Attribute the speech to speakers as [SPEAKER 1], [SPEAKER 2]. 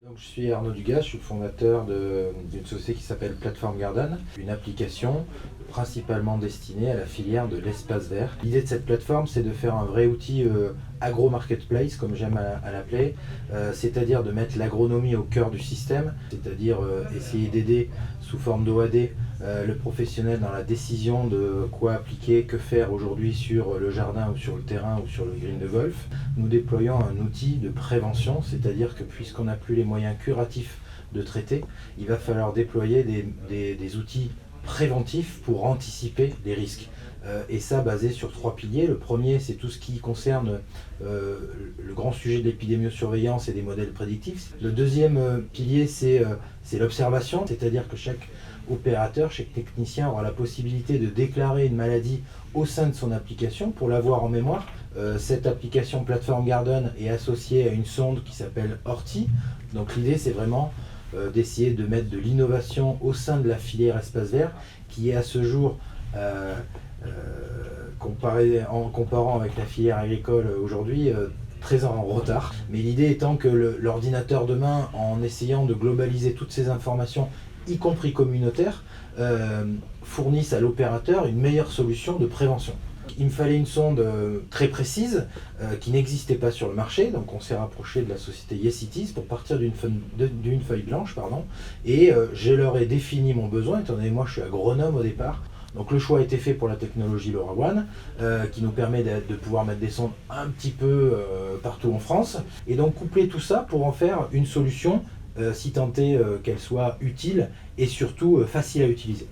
[SPEAKER 1] Donc, je suis Arnaud Dugas, je suis le fondateur d'une société qui s'appelle Platform Garden, une application principalement destinée à la filière de l'espace vert. L'idée de cette plateforme, c'est de faire un vrai outil agro-marketplace, comme j'aime à l'appeler, c'est-à-dire de mettre l'agronomie au cœur du système, c'est-à-dire essayer d'aider sous forme d'OAD le professionnel dans la décision de quoi appliquer, que faire aujourd'hui sur le jardin ou sur le terrain ou sur le green de golf. Nous déployons un outil de prévention, c'est-à-dire que puisqu'on n'a plus les moyens curatifs de traiter, il va falloir déployer des outils préventifs pour anticiper les risques. Et ça basé sur 3 piliers. Le premier, c'est tout ce qui concerne le grand sujet de l'épidémiosurveillance et des modèles prédictifs. Le deuxième pilier, c'est l'observation, c'est-à-dire que chaque opérateur, chaque technicien aura la possibilité de déclarer une maladie au sein de son application pour l'avoir en mémoire. Cette application Platform Garden est associée à une sonde qui s'appelle Horti. Donc l'idée, c'est vraiment d'essayer de mettre de l'innovation au sein de la filière espace vert qui est à ce jour, en comparant avec la filière agricole aujourd'hui, très en retard. Mais l'idée étant que l'ordinateur demain, en essayant de globaliser toutes ces informations, y compris communautaires, fournisse à l'opérateur une meilleure solution de prévention. Il me fallait une sonde très précise qui n'existait pas sur le marché, donc on s'est rapproché de la société YesItis pour partir d'une feuille blanche, et je leur ai défini mon besoin, étant donné que moi je suis agronome au départ. Donc le choix a été fait pour la technologie LoRaWAN, qui nous permet de pouvoir mettre des sondes un petit peu partout en France, et donc coupler tout ça pour en faire une solution, si tant est qu'elle soit utile et surtout facile à utiliser.